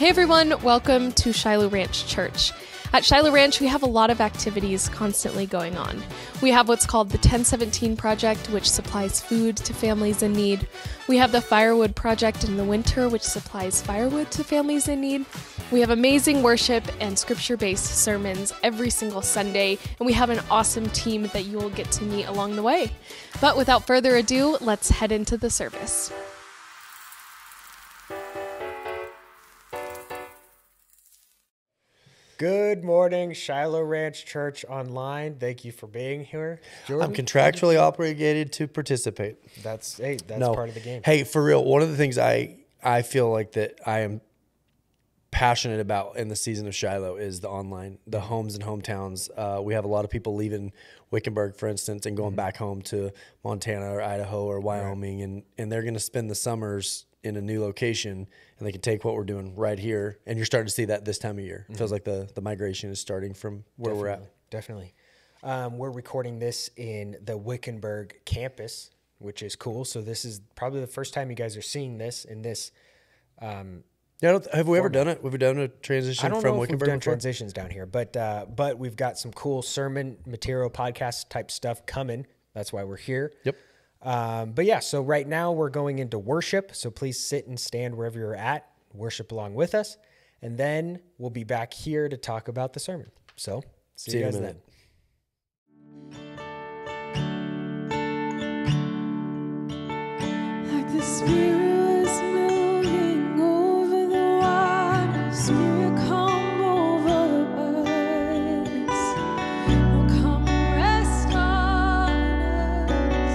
Hey everyone, welcome to Shiloh Ranch Church. At Shiloh Ranch, we have a lot of activities constantly going on. We have what's called the 1017 Project, which supplies food to families in need. We have the Firewood Project in the winter, which supplies firewood to families in need. We have amazing worship and scripture-based sermons every single Sunday, and we have an awesome team that you will get to meet along the way. But without further ado, let's head into the service. Good morning, Shiloh Ranch Church Online. Thank you for being here. Jordan? I'm contractually obligated to participate. That's part of the game. Hey, for real, one of the things I feel like that I am passionate about in the season of Shiloh is the online, the homes and hometowns. We have a lot of people leaving Wickenburg, for instance, and going back home to Montana or Idaho or Wyoming, and they're going to spend the summers in a new location, and they can take what we're doing right here. And you're starting to see that this time of year. It feels like the migration is starting from where we're at. Definitely. We're recording this in the Wickenburg campus, which is cool. So this is probably the first time you guys are seeing this in this. Have we ever done it? Have we done a transition from Wickenburg? I don't know if we've done before? transitions down here, but we've got some cool sermon material, podcast type stuff coming. That's why we're here. Yep. But yeah, so right now we're going into worship. So please sit and stand wherever you're at, worship along with us. And then we'll be back here to talk about the sermon. So see you guys then. Like the Spirit was moving over the water, Spirit come over us. Oh, come and rest on us.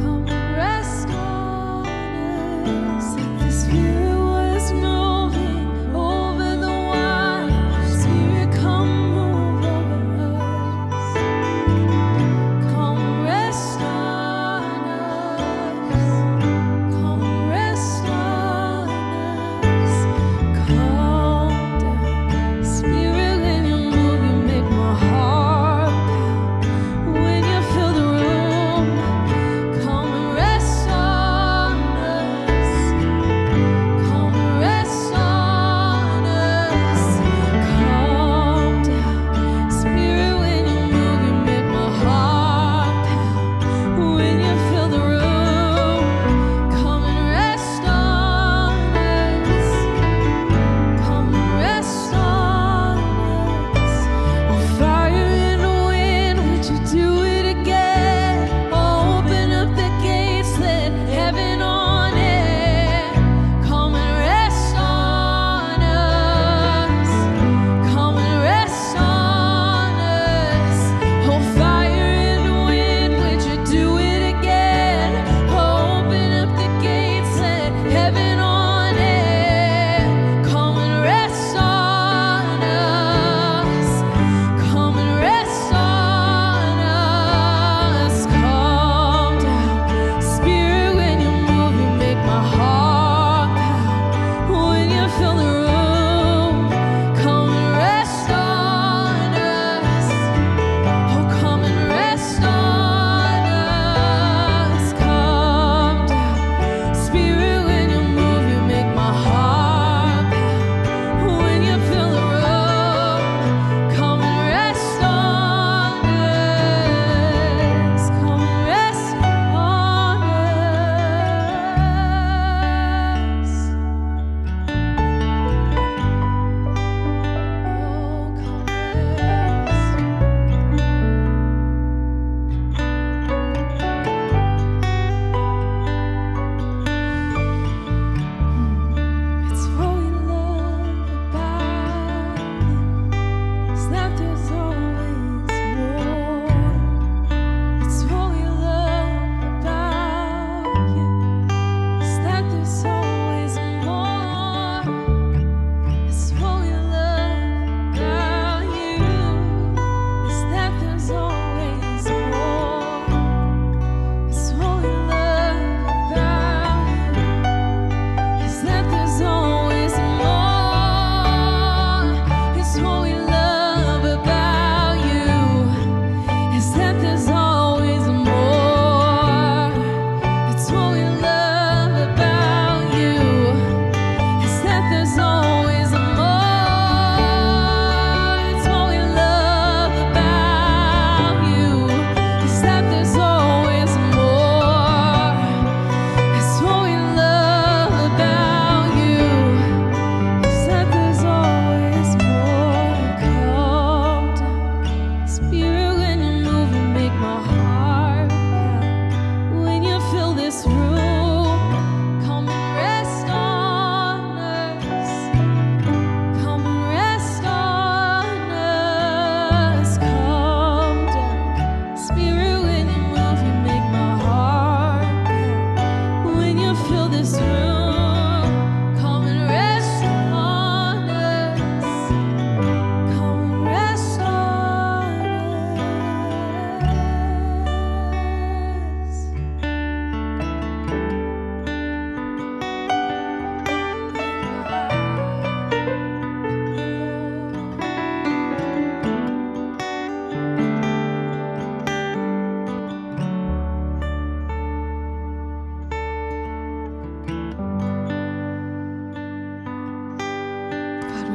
Come and rest on us. Like the Spirit was moving over the water, Spirit come over us. Come rest on us. Come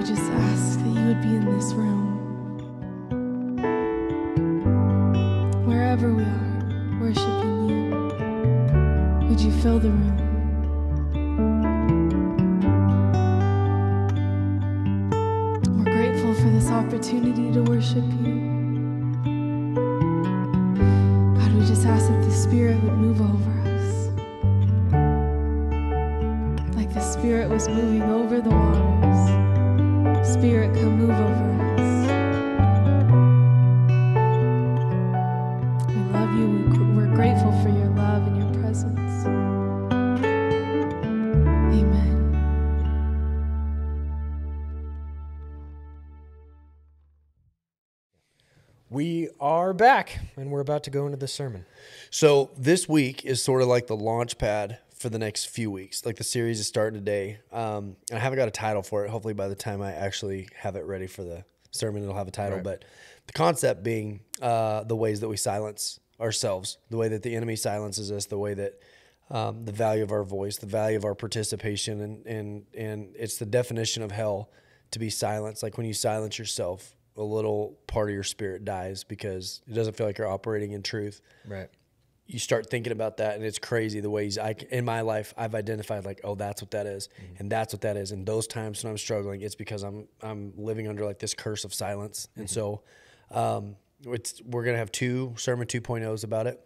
we just ask that you would be in this room. Wherever we are, worshiping you, would you fill the room? We're grateful for this opportunity to worship you. God, we just ask that the Spirit would move over us. Like the Spirit was moving over the waters. Spirit, come move over us. We love you. We're grateful for your love and your presence. Amen. We are back, and we're about to go into the sermon. So this week is sort of like the launch pad for the next few weeks. Like the series is starting today. And I haven't got a title for it. Hopefully by the time I actually have it ready for the sermon, it'll have a title. Right. But the concept being the ways that we silence ourselves, the way that the enemy silences us, the way that the value of our voice, the value of our participation, and it's the definition of hell to be silenced. Like when you silence yourself, a little part of your spirit dies because it doesn't feel like you're operating in truth. Right. You start thinking about that, and it's crazy the ways in my life I've identified like, oh, that's what that is, and that's what that is. And those times when I'm struggling, it's because I'm living under like this curse of silence. And so we're gonna have two sermon 2.0s about it.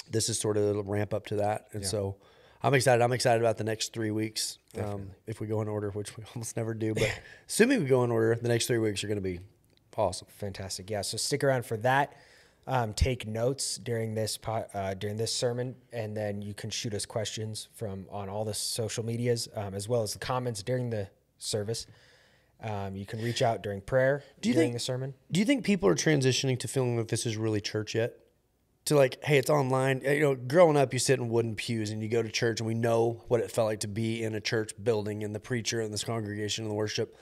This is sort of a ramp up to that, and so I'm excited. I'm excited about the next 3 weeks. If we go in order, which we almost never do, but assuming we go in order, the next 3 weeks are going to be awesome. Fantastic. Yeah. So stick around for that. Take notes during this sermon, and then you can shoot us questions on all the social medias, as well as the comments during the service. You can reach out during prayer during the sermon. Do you think people are transitioning to feeling that this is really church yet? To like, hey, it's online. You know, growing up, you sit in wooden pews and you go to church, and we know what it felt like to be in a church building and the preacher and this congregation and the worship.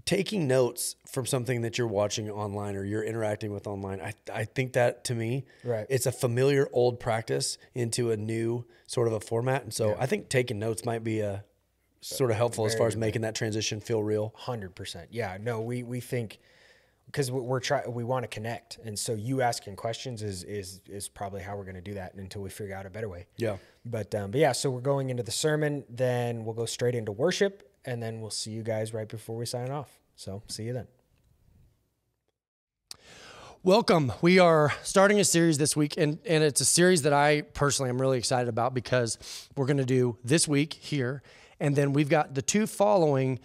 Taking notes from something that you're watching online or you're interacting with online, I think that to me, it's a familiar old practice into a new sort of a format. And so I think taking notes might be a sort of helpful as far as making that transition feel real. 100%. Yeah, no, we think, because we want to connect. And so you asking questions is probably how we're going to do that until we figure out a better way. Yeah. But yeah, so we're going into the sermon, then we'll go straight into worship, and then we'll see you guys right before we sign off. So see you then. Welcome. We are starting a series this week, and it's a series that I personally am really excited about because we're going to do this week here, and then we've got the two following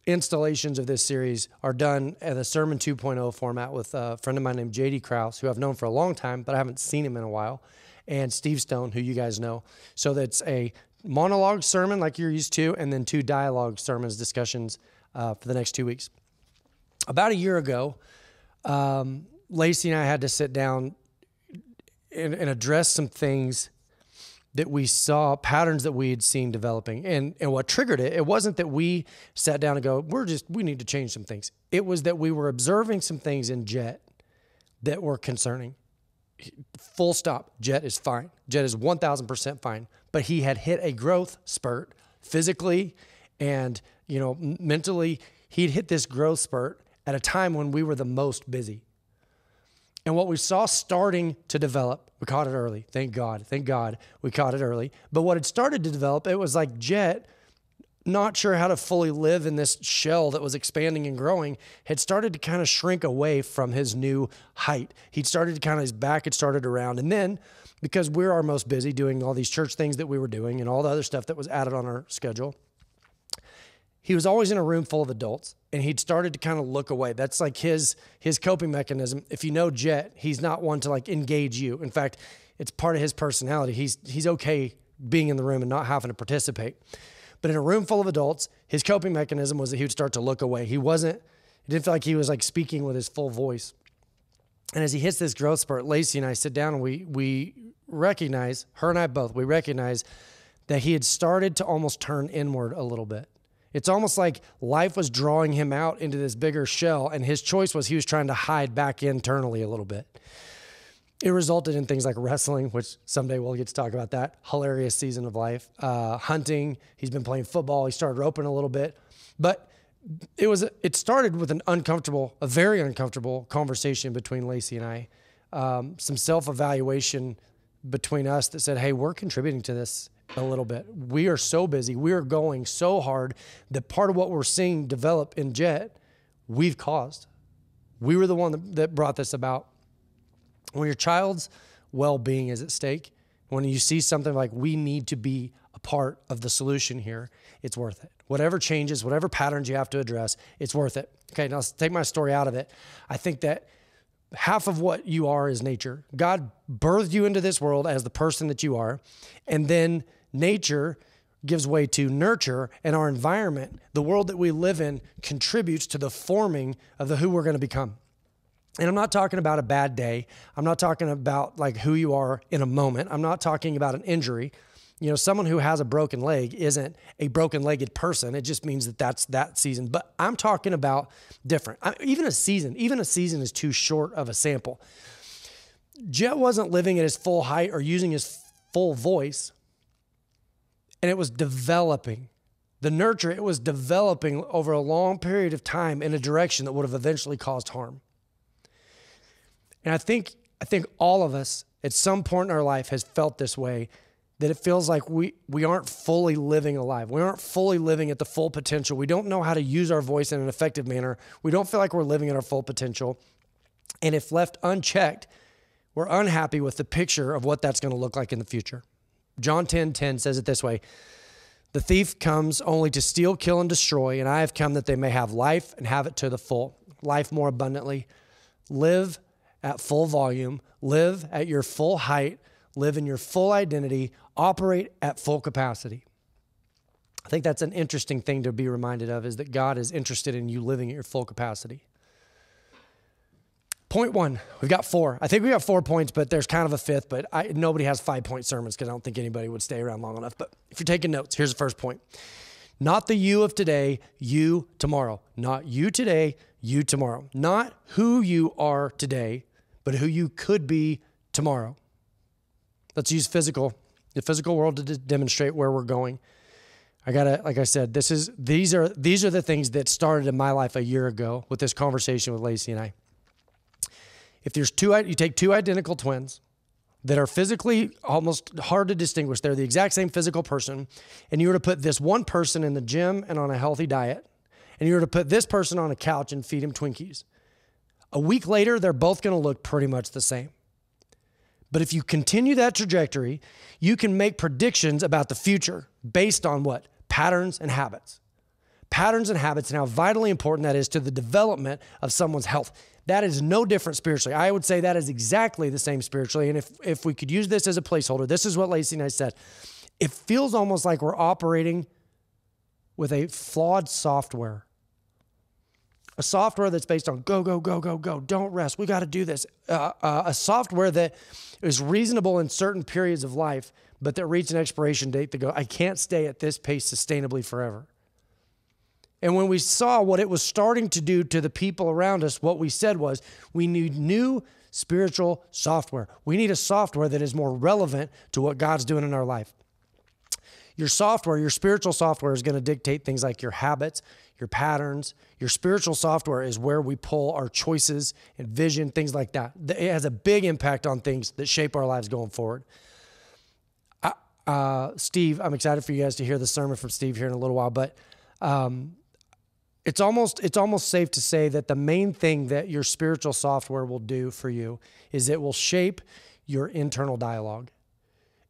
installations of this series are done at a Sermon 2.0 format with a friend of mine named J.D. Krause, who I've known for a long time, but I haven't seen him in a while, and Steve Stone, who you guys know. So that's a monologue sermon like you're used to, and then two dialogue sermons, discussions for the next 2 weeks. About a year ago, Lacey and I had to sit down and address some things that we saw, patterns that we had seen developing. And what triggered it, it wasn't that we sat down and go, we need to change some things. It was that we were observing some things in Jet that were concerning. Full stop. Jet is fine. Jet is 1,000% fine. But he had hit a growth spurt physically and, mentally. He'd hit this growth spurt at a time when we were the most busy. And what we saw starting to develop, we caught it early. Thank God we caught it early. But what had started to develop, it was like Jet, not sure how to fully live in this shell that was expanding and growing, had started to kind of shrink away from his new height. He'd started to kind of, his back had started around. And then, because we're our most busy doing all these church things that we were doing and all the other stuff that was added on our schedule, he was always in a room full of adults, and he'd started to kind of look away. That's like his coping mechanism. If you know Jet, he's not one to like engage you. In fact, it's part of his personality. He's okay being in the room and not having to participate. But in a room full of adults, his coping mechanism was that he would start to look away. He didn't feel like he was like speaking with his full voice. And as he hits this growth spurt, Lacey and I sit down and we recognize, her and I both, we recognize that he had started to almost turn inward a little bit. It's almost like life was drawing him out into this bigger shell, and his choice was he was trying to hide back internally a little bit. It resulted in things like wrestling, which someday we'll get to talk about that. Hilarious season of life. Hunting. He's been playing football. He started roping a little bit. But it started with a very uncomfortable conversation between Lacey and I. Some self-evaluation between us that said, hey, we're contributing to this a little bit. We are so busy. We are going so hard that part of what we're seeing develop in Jet, we've caused. We were the one that brought this about. When your child's well-being is at stake, when you see something like we need to be a part of the solution here, it's worth it. Whatever changes, whatever patterns you have to address, it's worth it. Okay, now let's take my story out of it. I think that half of what you are is nature. God birthed you into this world as the person that you are, and then nature gives way to nurture, and our environment, the world that we live in, contributes to the forming of who we're going to become. And I'm not talking about a bad day. I'm not talking about like who you are in a moment. I'm not talking about an injury. You know, someone who has a broken leg isn't a broken-legged person. It just means that that's that season. But I'm talking about different. Even a season is too short of a sample. Jet wasn't living at his full height or using his full voice, and it was developing. The nurture, it was developing over a long period of time in a direction that would have eventually caused harm. And I think all of us at some point in our life has felt this way, that it feels like we aren't fully living alive. We aren't fully living at the full potential. We don't know how to use our voice in an effective manner. We don't feel like we're living at our full potential. And if left unchecked, we're unhappy with the picture of what that's going to look like in the future. John 10:10 says it this way: the thief comes only to steal, kill, and destroy, and I have come that they may have life and have it to the full. Life more abundantly. Live at full volume. Live at your full height. Live in your full identity, operate at full capacity. I think that's an interesting thing to be reminded of, is that God is interested in you living at your full capacity. Point one, we've got 4. I think we got 4 points, but there's kind of a 5th, but nobody has 5-point sermons because I don't think anybody would stay around long enough. But if you're taking notes, here's the first point. Not the you of today, you tomorrow. Not you today, you tomorrow. Not who you are today, but who you could be tomorrow. Let's use the physical world to demonstrate where we're going. Like I said, these are the things that started in my life a year ago with this conversation with Lacey and I. If there's you take 2 identical twins that are physically almost hard to distinguish, they're the exact same physical person, and you were to put this one person in the gym and on a healthy diet, and you were to put this person on a couch and feed him Twinkies, a week later, they're both going to look pretty much the same. But if you continue that trajectory, you can make predictions about the future based on what? Patterns and habits. Patterns and habits, and how vitally important that is to the development of someone's health. That is no different spiritually. I would say that is exactly the same spiritually. And if we could use this as a placeholder, this is what Lacey and I said. It feels almost like we're operating with a flawed software. A software that's based on go, go, go, go, go. Don't rest. We got to do this. A software that is reasonable in certain periods of life, but that reach an expiration date to go, I can't stay at this pace sustainably forever. And when we saw what it was starting to do to the people around us, what we said was, we need new spiritual software. We need a software that is more relevant to what God's doing in our life. Your software, your spiritual software, is going to dictate things like your habits, your patterns. Your spiritual software is where we pull our choices and vision, things like that. It has a big impact on things that shape our lives going forward. Steve, I'm excited for you guys to hear the sermon from Steve here in a little while, but it's almost safe to say that the main thing that your spiritual software will do for you is it will shape your internal dialogue.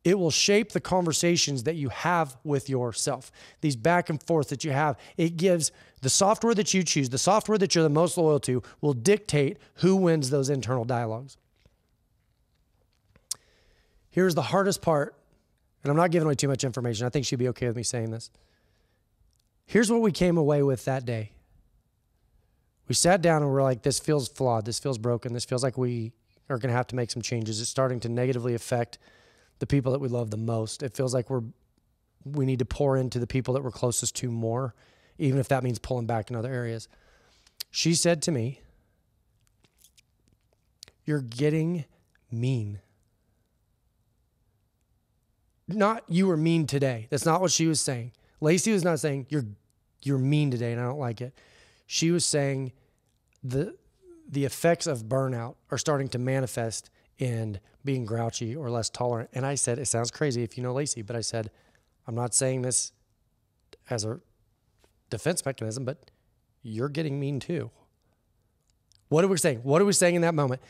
It will shape the conversations that you have with yourself. These back and forth that you have, it gives the software that you choose, the software that you're the most loyal to, will dictate who wins those internal dialogues. Here's the hardest part, and I'm not giving away too much information. I think she'd be okay with me saying this. Here's what we came away with that day. We sat down and we're like, this feels flawed. This feels broken. This feels like we are going to have to make some changes. It's starting to negatively affect the people that we love the most. It feels like we need to pour into the people that we're closest to more, even if that means pulling back in other areas. She said to me, "You're getting mean." Not you were mean today. That's not what she was saying. Lacey was not saying you're you're mean today and I don't like it. She was saying the effects of burnout are starting to manifest in being grouchy or less tolerant. And I said, it sounds crazy if you know Lacey, but I said, I'm not saying this as a defense mechanism, but you're getting mean too. What are we saying? What are we saying in that moment?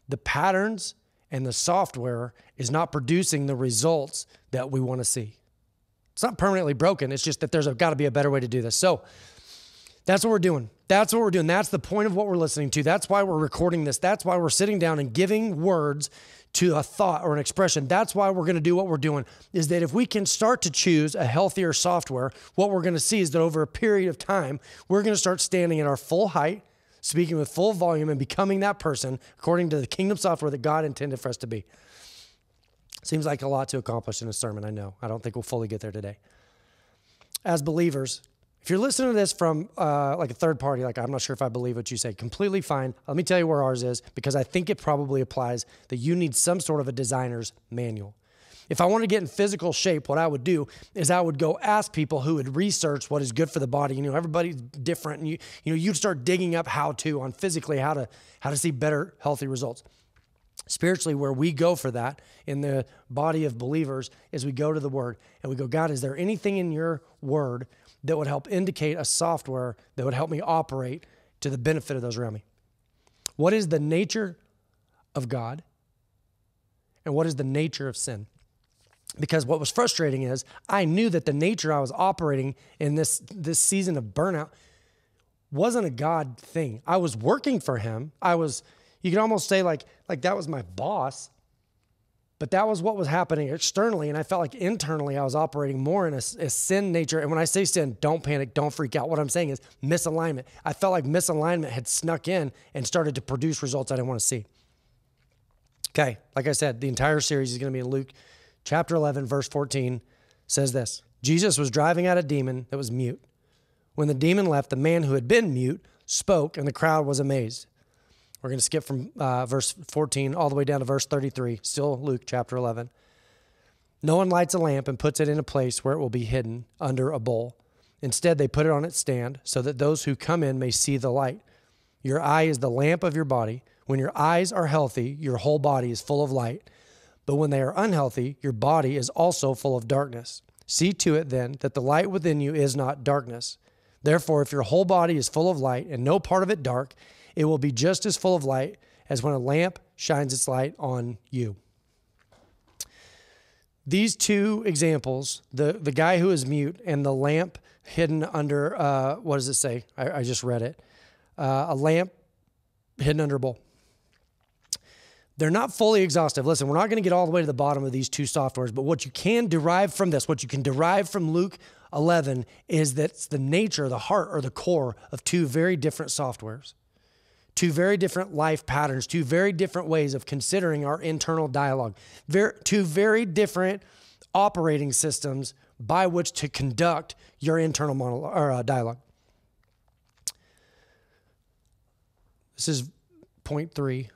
The patterns and the software is not producing the results that we want to see. It's not permanently broken. It's just that there's got to be a better way to do this. So that's what we're doing. That's what we're doing. That's the point of what we're listening to. That's why we're recording this. That's why we're sitting down and giving words to a thought or an expression. That's why we're going to do what we're doing, is that if we can start to choose a healthier software, what we're going to see is that over a period of time, we're going to start standing at our full height, speaking with full volume, and becoming that person according to the kingdom software that God intended for us to be. Seems like a lot to accomplish in a sermon, I know. I don't think we'll fully get there today. As believers, if you're listening to this from like a third party, like I'm not sure if I believe what you say, completely fine. Let me tell you where ours is, because I think it probably applies that you need some sort of a designer's manual. If I want to get in physical shape, what I would do is I would go ask people who had researched what is good for the body. You know, everybody's different, and you'd start digging up how to physically how to see better, healthy results. Spiritually, where we go for that in the body of believers is we go to the Word and we go, God, is there anything in your Word that would help indicate a software that would help me operate to the benefit of those around me? What is the nature of God? And what is the nature of sin? Because what was frustrating is I knew that the nature I was operating in this season of burnout wasn't a God thing. I was working for him. You could almost say like that was my boss, but that was what was happening externally. And I felt like internally I was operating more in a sin nature. And when I say sin, don't panic, don't freak out. What I'm saying is misalignment. I felt like misalignment had snuck in and started to produce results I didn't want to see. Okay, like I said, the entire series is going to be in Luke chapter 11, verse 14, says this. Jesus was driving out a demon that was mute. When the demon left, the man who had been mute spoke, and the crowd was amazed. We're going to skip from verse 14 all the way down to verse 33, still Luke chapter 11. No one lights a lamp and puts it in a place where it will be hidden under a bowl. Instead, they put it on its stand so that those who come in may see the light. Your eye is the lamp of your body. When your eyes are healthy, your whole body is full of light. But when they are unhealthy, your body is also full of darkness. See to it then that the light within you is not darkness. Therefore, if your whole body is full of light and no part of it dark, it will be just as full of light as when a lamp shines its light on you. These two examples, the guy who is mute and the lamp hidden under, what does it say? I just read it. A lamp hidden under a bowl. They're not fully exhaustive. Listen, we're not going to get all the way to the bottom of these two softwares, but what you can derive from this, what you can derive from Luke 11 is that it's the nature, the heart, or the core of two very different softwares. Two very different life patterns, two very different ways of considering our internal dialogue, two very different operating systems by which to conduct your internal monologue or dialogue. This is point 3.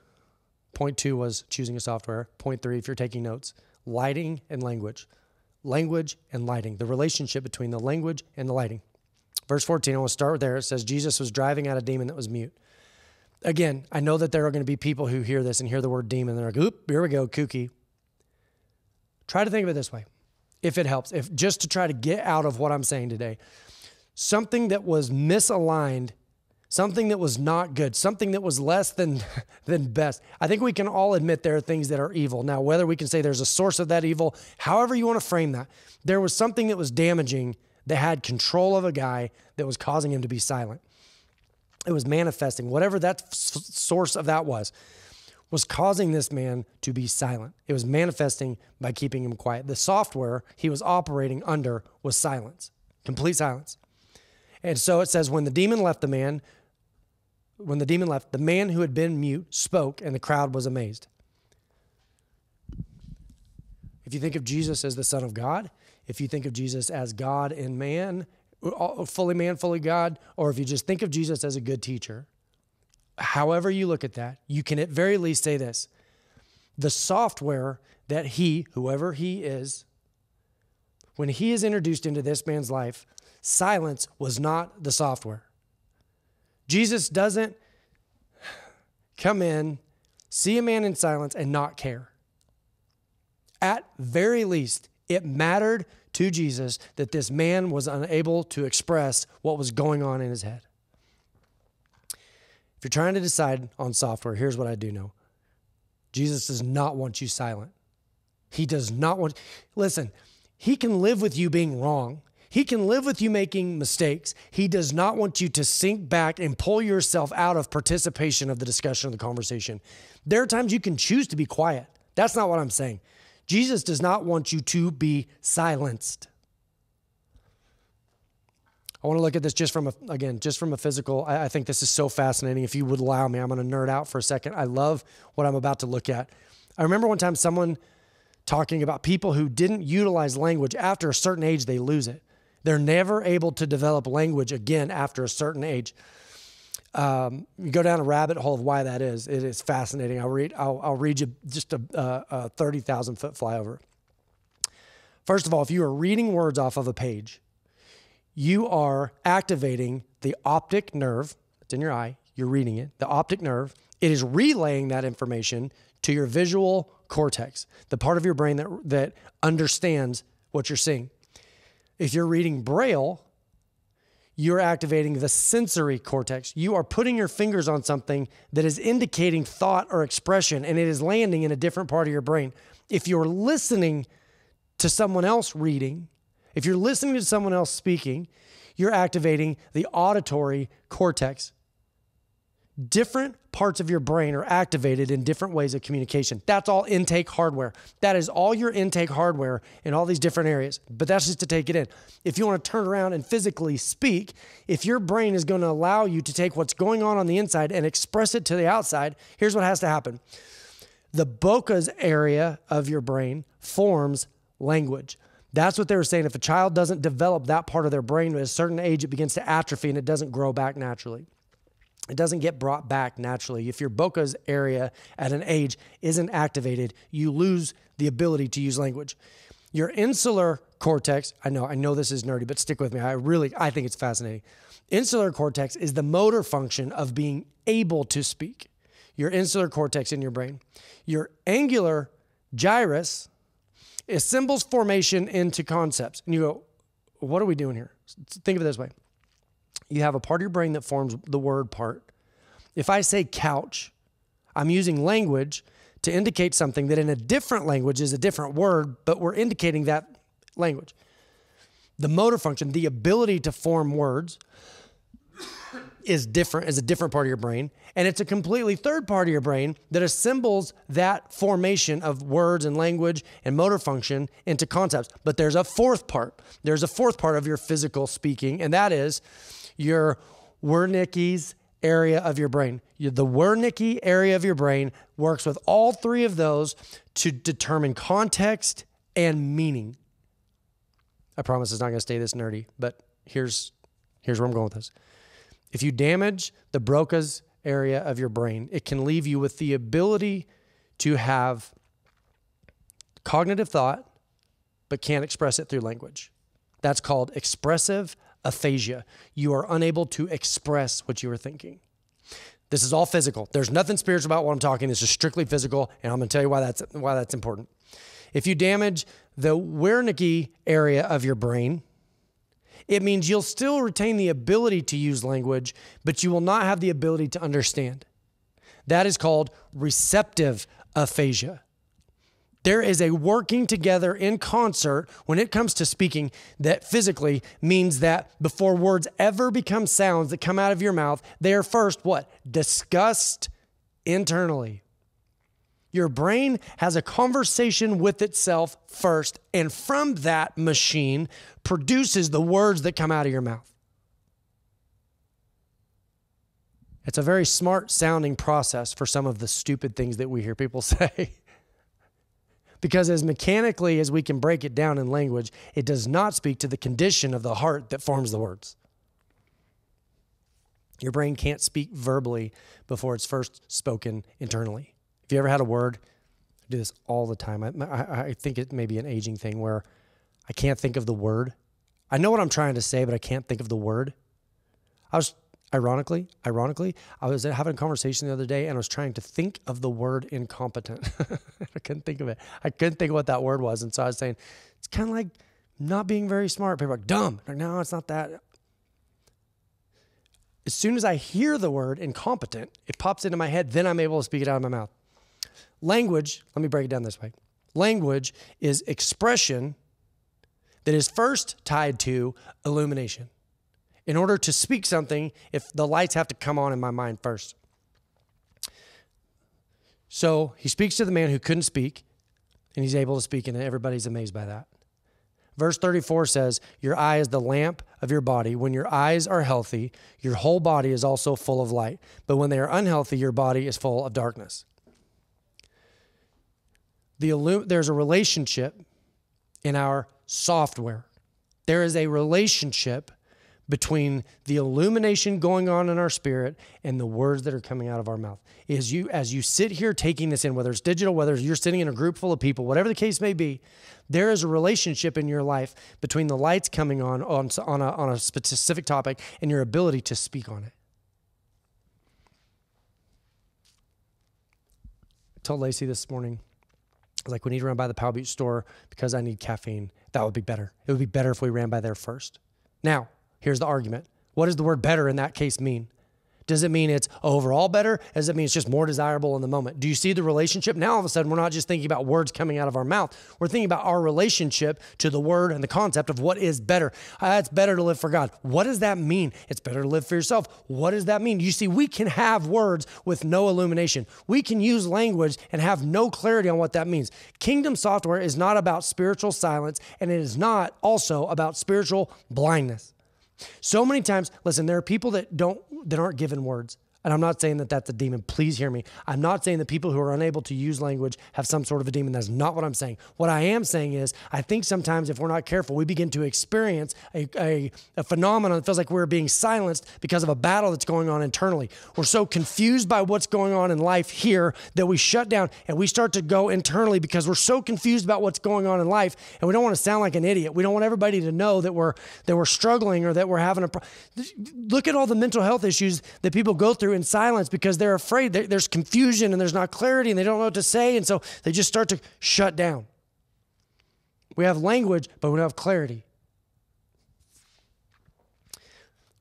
Point 2 was choosing a software. Point 3, if you're taking notes, lighting and language. Language and lighting, the relationship between the language and the lighting. Verse 14, I want to start there. It says, Jesus was driving out a demon that was mute. Again, I know that there are going to be people who hear this and hear the word demon. They're like, oop, here we go, kooky. Try to think of it this way, if it helps, if just to try to get out of what I'm saying today. Something that was misaligned, something that was not good, something that was less than best. I think we can all admit there are things that are evil. Now, whether we can say there's a source of that evil, however you want to frame that, there was something that was damaging that had control of a guy that was causing him to be silent. It was manifesting, whatever that source of that was causing this man to be silent. It was manifesting by keeping him quiet. The software he was operating under was silence, complete silence. And so it says, when the demon left, the man who had been mute spoke, and the crowd was amazed. If you think of Jesus as the Son of God, if you think of Jesus as God and man, fully God, or if you just think of Jesus as a good teacher, however you look at that, you can at very least say this. The software that whoever he is, when he is introduced into this man's life, Silence was not the software. Jesus doesn't come in, see a man in silence, and not care. At very least, it mattered to Jesus that this man was unable to express what was going on in his head. If you're trying to decide on software, here's what I do know. Jesus does not want you silent. He does not want, listen, he can live with you being wrong. He can live with you making mistakes. He does not want you to sink back and pull yourself out of participation of the discussion, of the conversation. There are times you can choose to be quiet. That's not what I'm saying. Jesus does not want you to be silenced. I want to look at this just from a physical. I think this is so fascinating. If you would allow me, I'm going to nerd out for a second. I love what I'm about to look at. I remember one time someone talking about people who didn't utilize language. After a certain age, they lose it. They're never able to develop language again after a certain age. You go down a rabbit hole of why that is. It is fascinating. I'll read you just a 30,000 foot flyover. First of all, if you are reading words off of a page, you are activating the optic nerve. It's in your eye. You're reading it. The optic nerve. It is relaying that information to your visual cortex, the part of your brain that understands what you're seeing. If you're reading Braille, you're activating the sensory cortex. You are putting your fingers on something that is indicating thought or expression, and it is landing in a different part of your brain. If you're listening to someone else reading, if you're listening to someone else speaking, you're activating the auditory cortex. Different parts of your brain are activated in different ways of communication. That's all intake hardware. That is all your intake hardware in all these different areas. But that's just to take it in. If you want to turn around and physically speak, if your brain is going to allow you to take what's going on the inside and express it to the outside, here's what has to happen. The Broca's area of your brain forms language. That's what they were saying. If a child doesn't develop that part of their brain at a certain age, it begins to atrophy and it doesn't grow back naturally. It doesn't get brought back naturally. If your Broca's area at an age isn't activated, you lose the ability to use language. Your insular cortex, I know this is nerdy, but stick with me. I think it's fascinating. Insular cortex is the motor function of being able to speak. Your insular cortex in your brain. Your angular gyrus assembles formation into concepts. And you go, what are we doing here? Think of it this way. You have a part of your brain that forms the word part. If I say couch, I'm using language to indicate something that in a different language is a different word, but we're indicating that language. The motor function, the ability to form words, is a different part of your brain. And it's a completely third part of your brain that assembles that formation of words and language and motor function into concepts. But there's a fourth part. There's a fourth part of your physical speaking, and that is your Wernicke's area of your brain. The Wernicke area of your brain works with all three of those to determine context and meaning. I promise it's not going to stay this nerdy, but here's where I'm going with this. If you damage the Broca's area of your brain, it can leave you with the ability to have cognitive thought, but can't express it through language. That's called expressive aphasia. You are unable to express what you are thinking. This is all physical. There's nothing spiritual about what I'm talking. This is strictly physical, and I'm going to tell you why that's important. If you damage the Wernicke area of your brain, it means you'll still retain the ability to use language, but you will not have the ability to understand. That is called receptive aphasia. There is a working together in concert when it comes to speaking that physically means that before words ever become sounds that come out of your mouth, they are first what? Discussed internally. Your brain has a conversation with itself first, and from that machine produces the words that come out of your mouth. It's a very smart sounding process for some of the stupid things that we hear people say. Because as mechanically as we can break it down in language, it does not speak to the condition of the heart that forms the words. Your brain can't speak verbally before it's first spoken internally. If you ever had a word, I do this all the time. I think it may be an aging thing where I can't think of the word. I know what I'm trying to say, but I can't think of the word. Ironically, I was having a conversation the other day and I was trying to think of the word incompetent. I couldn't think of it. I couldn't think of what that word was. And so I was saying, it's kind of like not being very smart. People are like, dumb. Like, no, it's not that. As soon as I hear the word incompetent, it pops into my head. Then I'm able to speak it out of my mouth. Language, let me break it down this way. Language is expression that is first tied to illumination. In order to speak something, if the lights have to come on in my mind first. So he speaks to the man who couldn't speak, and he's able to speak, and everybody's amazed by that. Verse 34 says, your eye is the lamp of your body. When your eyes are healthy, your whole body is also full of light. But when they are unhealthy, your body is full of darkness. There's a relationship in our software. There is a relationship between the illumination going on in our spirit and the words that are coming out of our mouth. As you sit here taking this in, whether it's digital, whether you're sitting in a group full of people, whatever the case may be, there is a relationship in your life between the lights coming on a specific topic and your ability to speak on it. I told Lacey this morning, I was like, we need to run by the Powell Butte store because I need caffeine. That would be better. It would be better if we ran by there first. Now, here's the argument. What does the word better in that case mean? Does it mean it's overall better? Does it mean it's just more desirable in the moment? Do you see the relationship? Now, all of a sudden, we're not just thinking about words coming out of our mouth. We're thinking about our relationship to the word and the concept of what is better. It's better to live for God. What does that mean? It's better to live for yourself. What does that mean? You see, we can have words with no illumination. We can use language and have no clarity on what that means. Kingdom software is not about spiritual silence, and it is not also about spiritual blindness. So many times, listen, there are people that aren't given words. And I'm not saying that that's a demon. Please hear me. I'm not saying that people who are unable to use language have some sort of a demon. That's not what I'm saying. What I am saying is I think sometimes if we're not careful, we begin to experience a phenomenon that feels like we're being silenced because of a battle that's going on internally. We're so confused by what's going on in life here that we shut down and we start to go internally because we're so confused about what's going on in life and we don't want to sound like an idiot. We don't want everybody to know that we're struggling or that we're having Look at all the mental health issues that people go through in silence because they're afraid. There's confusion and there's not clarity and they don't know what to say. And so they just start to shut down. We have language, but we don't have clarity.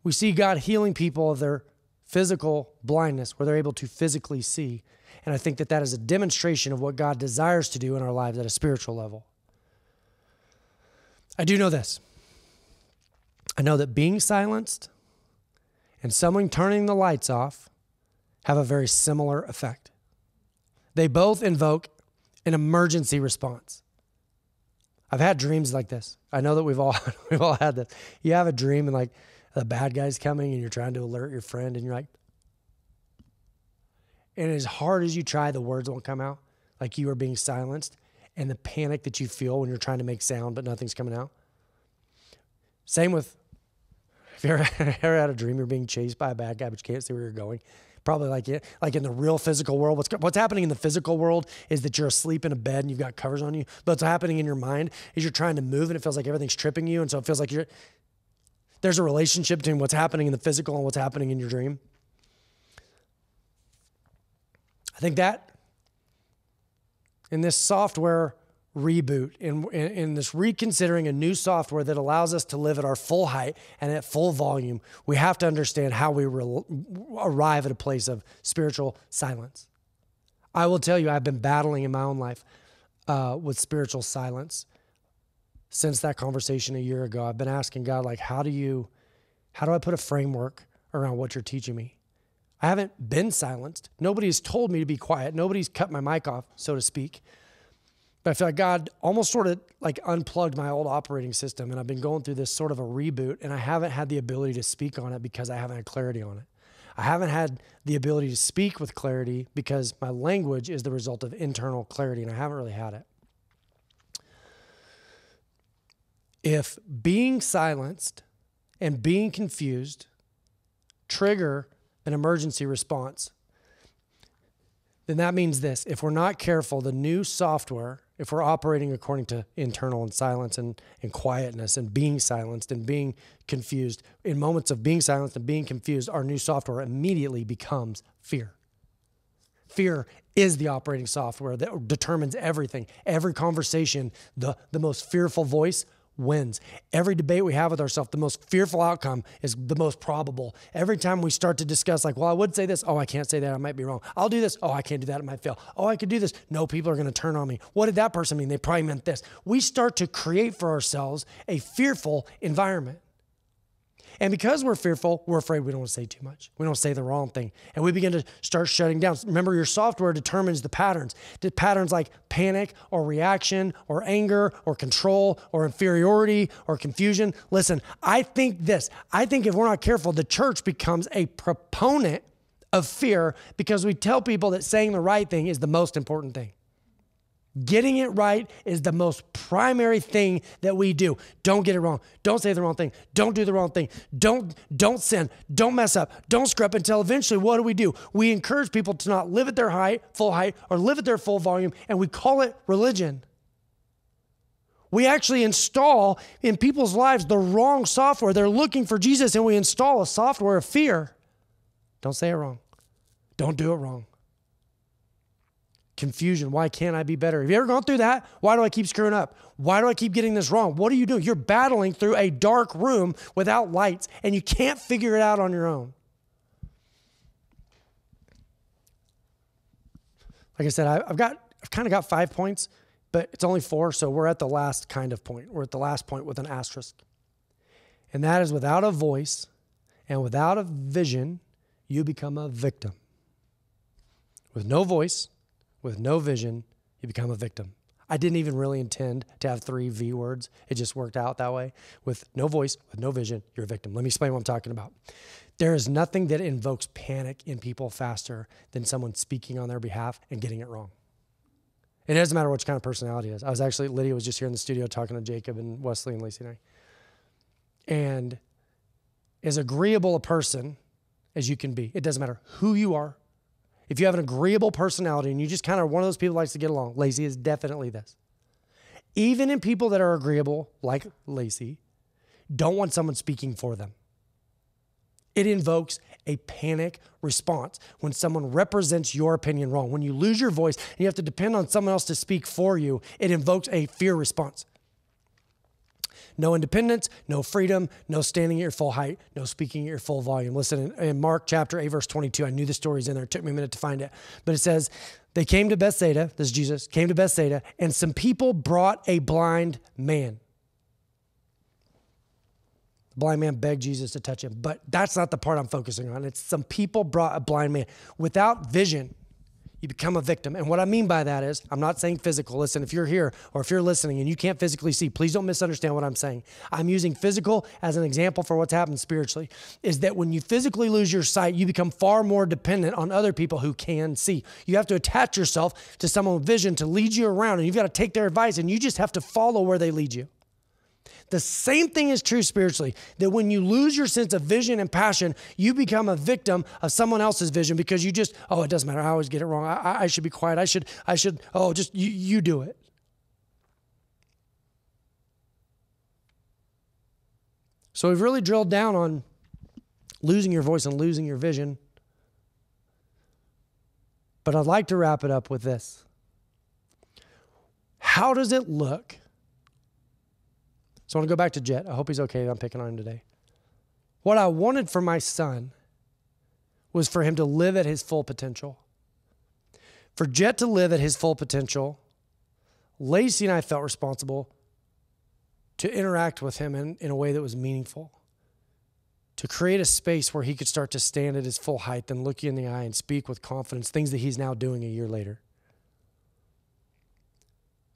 We see God healing people of their physical blindness where they're able to physically see. And I think that is a demonstration of what God desires to do in our lives at a spiritual level. I do know this. I know that being silenced and someone turning the lights off have a very similar effect. They both invoke an emergency response. I've had dreams like this. I know that we've all had this. You have a dream and like the bad guy's coming and you're trying to alert your friend and you're like, and as hard as you try, the words won't come out. Like you are being silenced and the panic that you feel when you're trying to make sound but nothing's coming out. Same with, if you ever had a dream you're being chased by a bad guy, but you can't see where you're going. Probably like in the real physical world. What's happening in the physical world is that you're asleep in a bed and you've got covers on you. But what's happening in your mind is you're trying to move and it feels like everything's tripping you. And so it feels like there's a relationship between what's happening in the physical and what's happening in your dream. I think that in this software reboot, in this reconsidering a new software that allows us to live at our full height and at full volume, we have to understand how we arrive at a place of spiritual silence. I will tell you, I've been battling in my own life with spiritual silence since that conversation a year ago. I've been asking God, like, how do I put a framework around what you're teaching me? I haven't been silenced. Nobody's told me to be quiet. Nobody's cut my mic off, so to speak. But I feel like God almost sort of like unplugged my old operating system, and I've been going through this sort of a reboot, and I haven't had the ability to speak on it because I haven't had clarity on it. I haven't had the ability to speak with clarity because my language is the result of internal clarity, and I haven't really had it. If being silenced and being confused trigger an emergency response, then that means this. If we're not careful, the new software if we're operating according to internal and silence and quietness and being silenced and being confused, in moments of being silenced and being confused, our new software immediately becomes fear. Fear is the operating software that determines everything. Every conversation, the most fearful voice wins. Every debate we have with ourselves, the most fearful outcome is the most probable. Every time we start to discuss, like, well, I would say this. Oh, I can't say that. I might be wrong. I'll do this. Oh, I can't do that. It might fail. Oh, I could do this. No, people are going to turn on me. What did that person mean? They probably meant this. We start to create for ourselves a fearful environment. And because we're fearful, we're afraid we don't want to say too much. We don't say the wrong thing. And we begin to start shutting down. Remember, your software determines the patterns. The patterns like panic or reaction or anger or control or inferiority or confusion. Listen, I think this. I think if we're not careful, the church becomes a proponent of fear because we tell people that saying the right thing is the most important thing. Getting it right is the most primary thing that we do. Don't get it wrong. Don't say the wrong thing. Don't do the wrong thing. Don't sin. Don't mess up. Don't screw up until eventually what do? We encourage people to not live at their full height, or live at their full volume, and we call it religion. We actually install in people's lives the wrong software. They're looking for Jesus, and we install a software of fear. Don't say it wrong. Don't do it wrong. Confusion. Why can't I be better? Have you ever gone through that? Why do I keep screwing up? Why do I keep getting this wrong? What are you doing? You're battling through a dark room without lights, and you can't figure it out on your own. Like I said, I've kind of got 5 points, but it's only 4, so we're at the last kind of point. We're at the last point with an asterisk. And that is, without a voice and without a vision, you become a victim. With no voice, with no vision, you become a victim. I didn't even really intend to have 3 V words. It just worked out that way. With no voice, with no vision, you're a victim. Let me explain what I'm talking about. There is nothing that invokes panic in people faster than someone speaking on their behalf and getting it wrong. It doesn't matter which kind of personality it is. Lydia was just here in the studio talking to Jacob and Wesley and Lacey and I. And as agreeable a person as you can be, it doesn't matter who you are. If you have an agreeable personality and you just kind of one of those people who likes to get along, Lacey is definitely this. Even in people that are agreeable, like Lacey, don't want someone speaking for them. It invokes a panic response when someone represents your opinion wrong. When you lose your voice and you have to depend on someone else to speak for you, it invokes a fear response. No independence, no freedom, no standing at your full height, no speaking at your full volume. Listen, in Mark chapter 8, verse 22, I knew the story's in there. It took me a minute to find it. But it says, they came to Bethsaida, this is Jesus, came to Bethsaida, and some people brought a blind man. The blind man begged Jesus to touch him. But that's not the part I'm focusing on. It's some people brought a blind man. Without vision, you become a victim. And what I mean by that is, I'm not saying physical. Listen, if you're here or if you're listening and you can't physically see, please don't misunderstand what I'm saying. I'm using physical as an example for what's happened spiritually, is that when you physically lose your sight, you become far more dependent on other people who can see. You have to attach yourself to someone with vision to lead you around, and you've got to take their advice, and you just have to follow where they lead you. The same thing is true spiritually, that when you lose your sense of vision and passion, you become a victim of someone else's vision because you just, it doesn't matter. I always get it wrong. I should be quiet. You do it. So we've really drilled down on losing your voice and losing your vision. But I'd like to wrap it up with this. How does it look? So I want to go back to Jet. I hope he's okay. I'm picking on him today. What I wanted for my son was for him to live at his full potential. For Jet to live at his full potential, Lacey and I felt responsible to interact with him in a way that was meaningful, to create a space where he could start to stand at his full height and look you in the eye and speak with confidence, things that he's now doing a year later.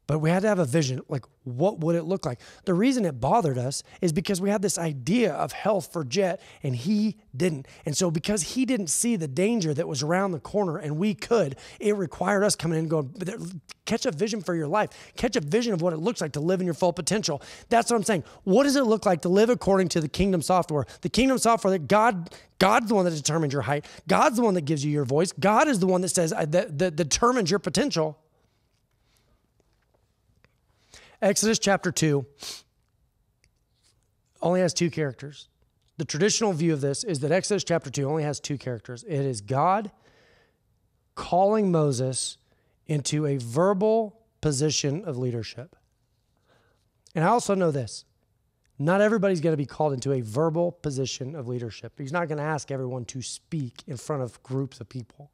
But we had to have a vision, like what would it look like? The reason it bothered us is because we had this idea of health for Jet and he didn't. And so because he didn't see the danger that was around the corner and we could, it required us coming in and going, catch a vision for your life. Catch a vision of what it looks like to live in your full potential. That's what I'm saying. What does it look like to live according to the kingdom software? The kingdom software that God's the one that determines your height. God's the one that gives you your voice. God is the one that says that determines your potential. Exodus chapter 2 only has two characters. The traditional view of this is that Exodus chapter 2 only has two characters. It is God calling Moses into a verbal position of leadership. And I also know this. Not everybody's going to be called into a verbal position of leadership. He's not going to ask everyone to speak in front of groups of people.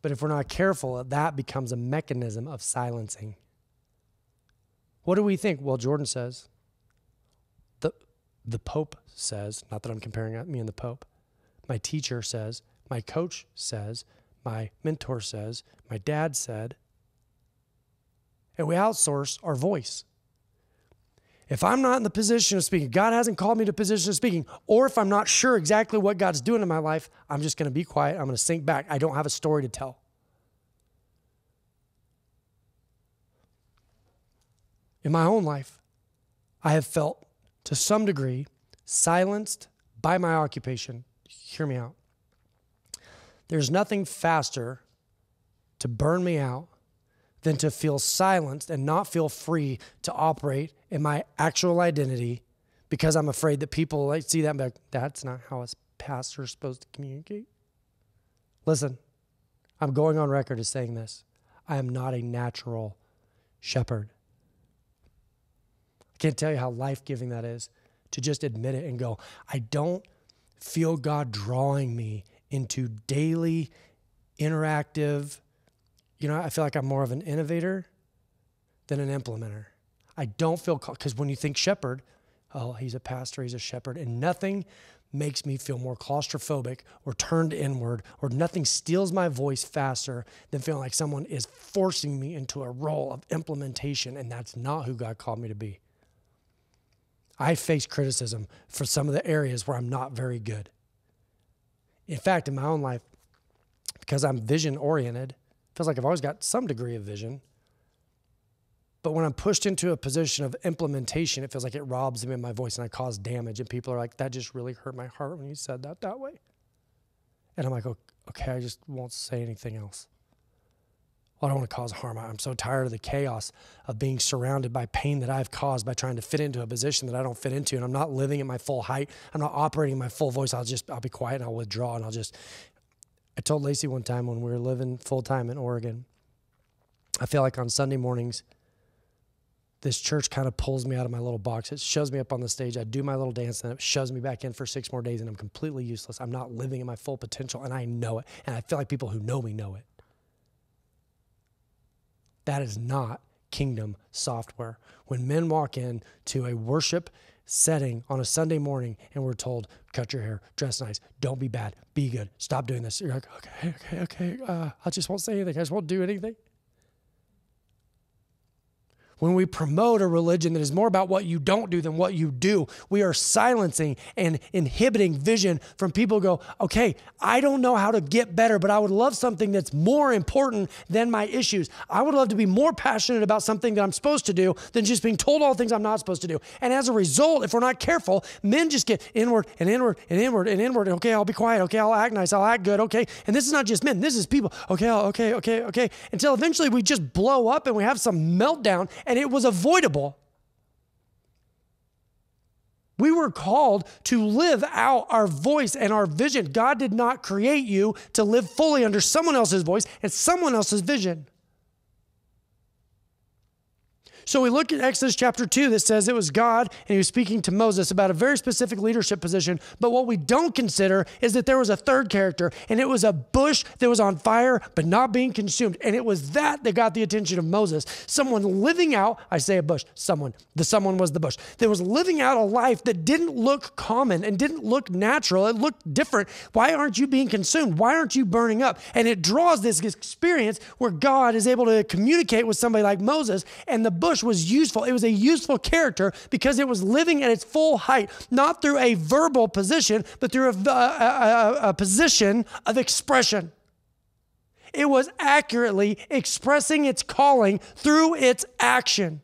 But if we're not careful, that becomes a mechanism of silencing. What do we think? Well, Jordan says, the Pope says, not that I'm comparing me and the Pope, my teacher says, my coach says, my mentor says, my dad said, and we outsource our voice. If I'm not in the position of speaking, God hasn't called me to a position of speaking, or if I'm not sure exactly what God's doing in my life, I'm just going to be quiet. I'm going to sink back. I don't have a story to tell. In my own life, I have felt, to some degree, silenced by my occupation. Hear me out. There's nothing faster to burn me out than to feel silenced and not feel free to operate in my actual identity because I'm afraid that people like see that and be like, that's not how a pastor is supposed to communicate. Listen, I'm going on record as saying this. I am not a natural shepherd. I can't tell you how life-giving that is to just admit it and go, I don't feel God drawing me into daily, interactive, I feel like I'm more of an innovator than an implementer. I don't feel, because when you think shepherd, oh, he's a pastor, he's a shepherd, and nothing makes me feel more claustrophobic or turned inward, or nothing steals my voice faster than feeling like someone is forcing me into a role of implementation, and that's not who God called me to be. I face criticism for some of the areas where I'm not very good. In fact, in my own life, because I'm vision-oriented, feels like I've always got some degree of vision. But when I'm pushed into a position of implementation, it feels like it robs me of my voice and I cause damage. And people are like, that just really hurt my heart when you said that way. And I'm like, okay, I just won't say anything else. Well, I don't want to cause harm. I'm so tired of the chaos of being surrounded by pain that I've caused by trying to fit into a position that I don't fit into. And I'm not living at my full height. I'm not operating my full voice. I'll be quiet and I'll withdraw and I told Lacey one time when we were living full-time in Oregon, I feel like on Sunday mornings, this church kind of pulls me out of my little box. It shoves me up on the stage. I do my little dance, and it shoves me back in for 6 more days, and I'm completely useless. I'm not living in my full potential, and I know it. And I feel like people who know me know it. That is not kingdom software. When men walk into a worship setting on a Sunday morning and we're told, cut your hair, dress nice, don't be bad, be good, stop doing this. You're like, okay. I just won't say anything. I just won't do anything. When we promote a religion that is more about what you don't do than what you do, we are silencing and inhibiting vision from people who go, okay, I don't know how to get better, but I would love something that's more important than my issues. I would love to be more passionate about something that I'm supposed to do than just being told all the things I'm not supposed to do. And as a result, if we're not careful, men just get inward and inward and inward and inward. Okay, I'll be quiet. Okay, I'll act nice. I'll act good. Okay. And this is not just men. This is people. Okay. Until eventually we just blow up and we have some meltdown. And it was avoidable. We were called to live out our voice and our vision. God did not create you to live fully under someone else's voice and someone else's vision. So we look at Exodus chapter 2 that says it was God and he was speaking to Moses about a very specific leadership position. But what we don't consider is that there was a third character, and it was a bush that was on fire but not being consumed. And it was that got the attention of Moses. Someone living out, I say a bush, the someone was the bush. That was living out a life that didn't look common and didn't look natural. It looked different. Why aren't you being consumed? Why aren't you burning up? And it draws this experience where God is able to communicate with somebody like Moses, and the bush was useful. It was a useful character because it was living at its full height, not through a verbal position, but through a position of expression. It was accurately expressing its calling through its action.